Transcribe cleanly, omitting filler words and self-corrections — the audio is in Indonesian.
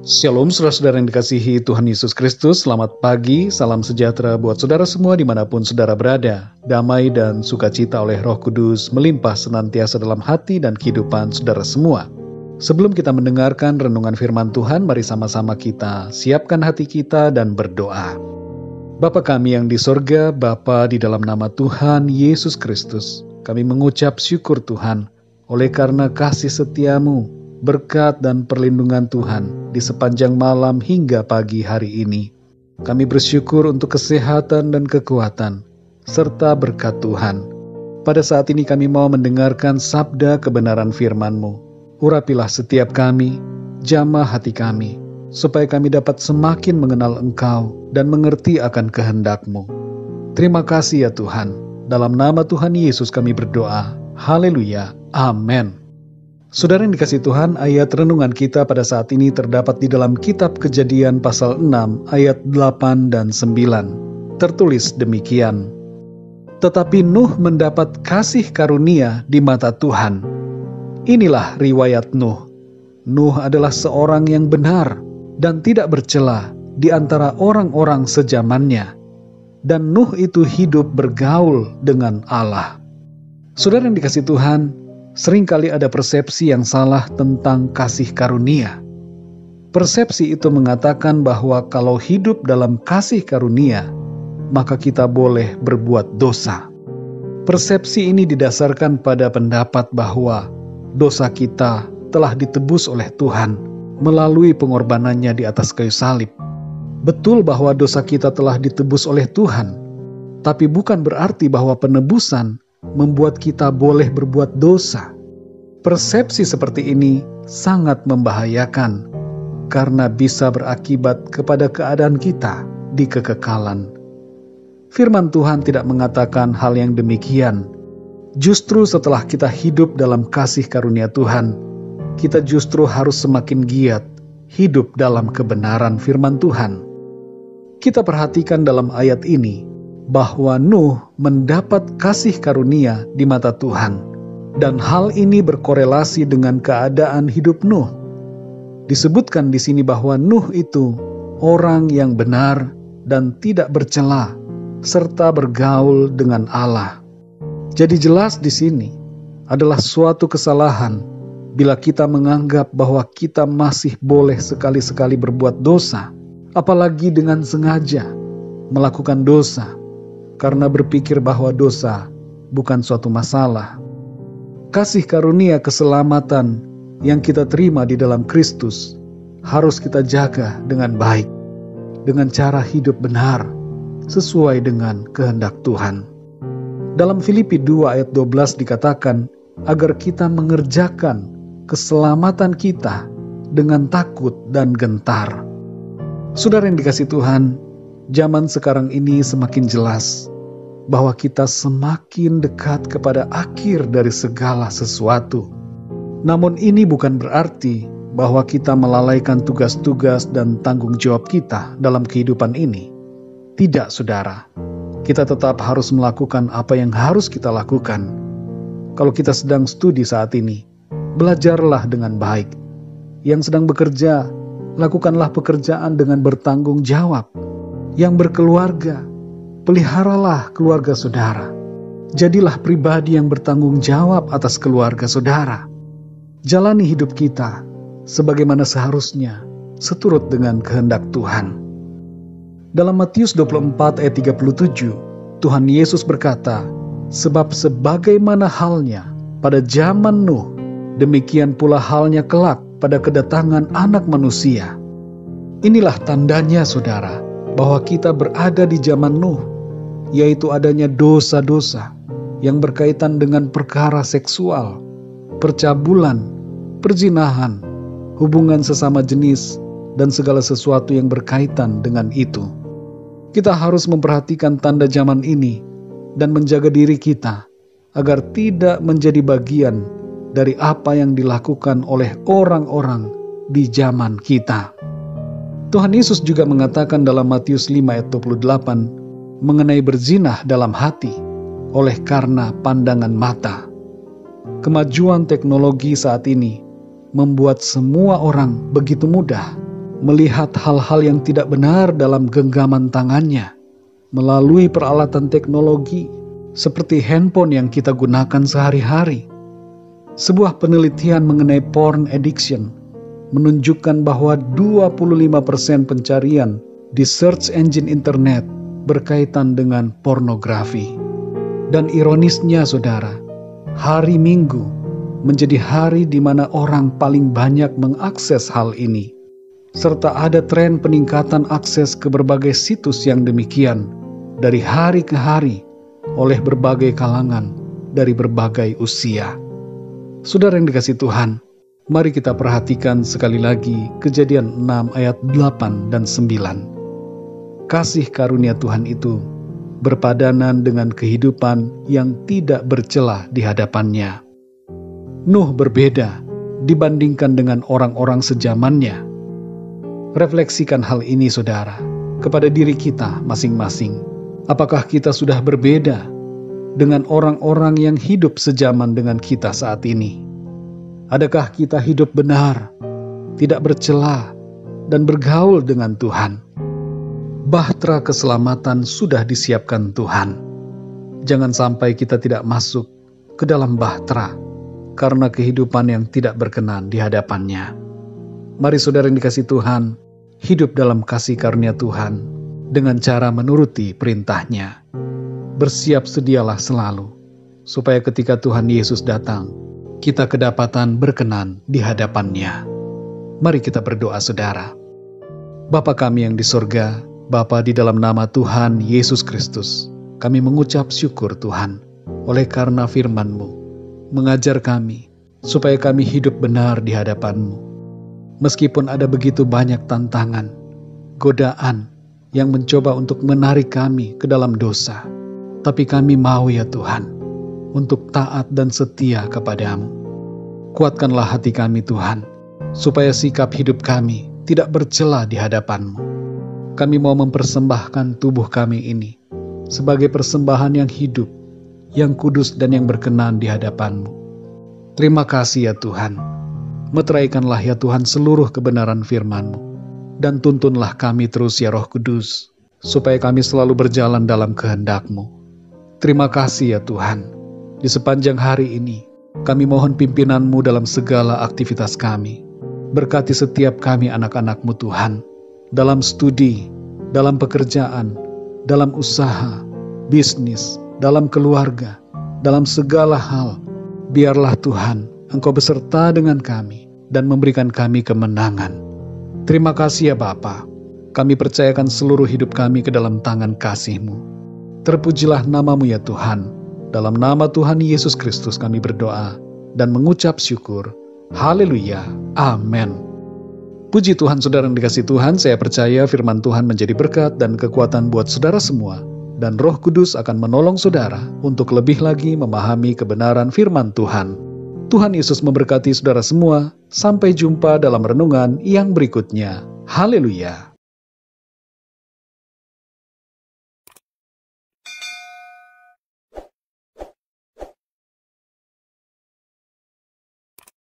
Shalom saudara-saudara yang dikasihi Tuhan Yesus Kristus. Selamat pagi, salam sejahtera buat saudara semua dimanapun saudara berada. Damai dan sukacita oleh Roh Kudus melimpah senantiasa dalam hati dan kehidupan saudara semua. Sebelum kita mendengarkan renungan firman Tuhan, mari sama-sama kita siapkan hati kita dan berdoa. Bapa kami yang di sorga, Bapa di dalam nama Tuhan Yesus Kristus, kami mengucap syukur Tuhan oleh karena kasih setiamu, berkat dan perlindungan Tuhan di sepanjang malam hingga pagi hari ini. Kami bersyukur untuk kesehatan dan kekuatan, serta berkat Tuhan. Pada saat ini kami mau mendengarkan sabda kebenaran firman-Mu. Urapilah setiap kami, jamah hati kami, supaya kami dapat semakin mengenal Engkau dan mengerti akan kehendak-Mu. Terima kasih ya Tuhan. Dalam nama Tuhan Yesus kami berdoa. Haleluya. Amin. Saudara yang dikasihi Tuhan, ayat renungan kita pada saat ini terdapat di dalam kitab Kejadian pasal 6 ayat 8 dan 9. Tertulis demikian. Tetapi Nuh mendapat kasih karunia di mata Tuhan. Inilah riwayat Nuh. Nuh adalah seorang yang benar dan tidak bercela di antara orang-orang sezamannya. Dan Nuh itu hidup bergaul dengan Allah. Saudara yang dikasihi Tuhan, seringkali ada persepsi yang salah tentang kasih karunia. Persepsi itu mengatakan bahwa kalau hidup dalam kasih karunia, maka kita boleh berbuat dosa. Persepsi ini didasarkan pada pendapat bahwa dosa kita telah ditebus oleh Tuhan melalui pengorbanannya di atas kayu salib. Betul bahwa dosa kita telah ditebus oleh Tuhan, tapi bukan berarti bahwa penebusan membuat kita boleh berbuat dosa. Persepsi seperti ini sangat membahayakan karena bisa berakibat kepada keadaan kita di kekekalan. Firman Tuhan tidak mengatakan hal yang demikian. Justru setelah kita hidup dalam kasih karunia Tuhan, kita justru harus semakin giat hidup dalam kebenaran firman Tuhan. Kita perhatikan dalam ayat ini bahwa Nuh mendapat kasih karunia di mata Tuhan. Dan hal ini berkorelasi dengan keadaan hidup Nuh. Disebutkan di sini bahwa Nuh itu orang yang benar dan tidak bercela, serta bergaul dengan Allah. Jadi jelas di sini adalah suatu kesalahan bila kita menganggap bahwa kita masih boleh sekali-sekali berbuat dosa, apalagi dengan sengaja melakukan dosa, karena berpikir bahwa dosa bukan suatu masalah. Kasih karunia keselamatan yang kita terima di dalam Kristus harus kita jaga dengan baik, dengan cara hidup benar, sesuai dengan kehendak Tuhan. Dalam Filipi 2 ayat 12 dikatakan, agar kita mengerjakan keselamatan kita dengan takut dan gentar. Saudara yang dikasihi Tuhan, zaman sekarang ini semakin jelas bahwa kita semakin dekat kepada akhir dari segala sesuatu. Namun ini bukan berarti bahwa kita melalaikan tugas-tugas dan tanggung jawab kita dalam kehidupan ini. Tidak, saudara. Kita tetap harus melakukan apa yang harus kita lakukan. Kalau kita sedang studi saat ini, belajarlah dengan baik. Yang sedang bekerja, lakukanlah pekerjaan dengan bertanggung jawab. Yang berkeluarga, peliharalah keluarga saudara. Jadilah pribadi yang bertanggung jawab atas keluarga saudara. Jalani hidup kita sebagaimana seharusnya, seturut dengan kehendak Tuhan. Dalam Matius 24 ayat 37, Tuhan Yesus berkata, sebab sebagaimana halnya pada zaman Nuh, demikian pula halnya kelak pada kedatangan Anak Manusia. Inilah tandanya saudara, bahwa kita berada di zaman Nuh, yaitu adanya dosa-dosa yang berkaitan dengan perkara seksual, percabulan, perzinahan, hubungan sesama jenis, dan segala sesuatu yang berkaitan dengan itu. Kita harus memperhatikan tanda zaman ini dan menjaga diri kita agar tidak menjadi bagian dari apa yang dilakukan oleh orang-orang di zaman kita. Tuhan Yesus juga mengatakan dalam Matius 5 ayat 28 mengenai berzinah dalam hati oleh karena pandangan mata. Kemajuan teknologi saat ini membuat semua orang begitu mudah melihat hal-hal yang tidak benar dalam genggaman tangannya, melalui peralatan teknologi seperti handphone yang kita gunakan sehari-hari. Sebuah penelitian mengenai porn addiction menunjukkan bahwa 25% pencarian di search engine internet berkaitan dengan pornografi. Dan ironisnya saudara, hari Minggu menjadi hari di mana orang paling banyak mengakses hal ini. Serta ada tren peningkatan akses ke berbagai situs yang demikian dari hari ke hari oleh berbagai kalangan dari berbagai usia. Saudara yang dikasihi Tuhan, mari kita perhatikan sekali lagi Kejadian 6 ayat 8 dan 9. Kasih karunia Tuhan itu berpadanan dengan kehidupan yang tidak bercelah di hadapannya. Nuh berbeda dibandingkan dengan orang-orang sezamannya. Refleksikan hal ini saudara, kepada diri kita masing-masing. Apakah kita sudah berbeda dengan orang-orang yang hidup sejaman dengan kita saat ini? Adakah kita hidup benar, tidak bercela, dan bergaul dengan Tuhan? Bahtera keselamatan sudah disiapkan Tuhan. Jangan sampai kita tidak masuk ke dalam bahtera karena kehidupan yang tidak berkenan di hadapannya. Mari saudara yang dikasihi Tuhan, hidup dalam kasih karunia Tuhan dengan cara menuruti perintahnya. Bersiap sedialah selalu, supaya ketika Tuhan Yesus datang, kita kedapatan berkenan di hadapannya. Mari kita berdoa saudara. Bapa kami yang di sorga, Bapa, di dalam nama Tuhan Yesus Kristus, kami mengucap syukur Tuhan, oleh karena firman-Mu, mengajar kami, supaya kami hidup benar di hadapan-Mu. Meskipun ada begitu banyak tantangan, godaan, yang mencoba untuk menarik kami ke dalam dosa, tapi kami mau ya Tuhan, untuk taat dan setia kepadamu. Kuatkanlah hati kami Tuhan, supaya sikap hidup kami tidak bercela di hadapan-Mu. Kami mau mempersembahkan tubuh kami ini sebagai persembahan yang hidup, yang kudus dan yang berkenan di hadapan-Mu. Terima kasih ya Tuhan. Meteraikanlah ya Tuhan seluruh kebenaran firman-Mu, dan tuntunlah kami terus ya Roh Kudus, supaya kami selalu berjalan dalam kehendak-Mu. Terima kasih ya Tuhan. Di sepanjang hari ini, kami mohon pimpinan-Mu dalam segala aktivitas kami. Berkati setiap kami anak-anak-Mu Tuhan, dalam studi, dalam pekerjaan, dalam usaha, bisnis, dalam keluarga, dalam segala hal. Biarlah Tuhan, Engkau beserta dengan kami dan memberikan kami kemenangan. Terima kasih ya Bapa. Kami percayakan seluruh hidup kami ke dalam tangan kasih-Mu. Terpujilah nama-Mu ya Tuhan. Dalam nama Tuhan Yesus Kristus kami berdoa dan mengucap syukur. Haleluya. Amin. Puji Tuhan saudara yang dikasihi Tuhan, saya percaya firman Tuhan menjadi berkat dan kekuatan buat saudara semua. Dan Roh Kudus akan menolong saudara untuk lebih lagi memahami kebenaran firman Tuhan. Tuhan Yesus memberkati saudara semua. Sampai jumpa dalam renungan yang berikutnya. Haleluya.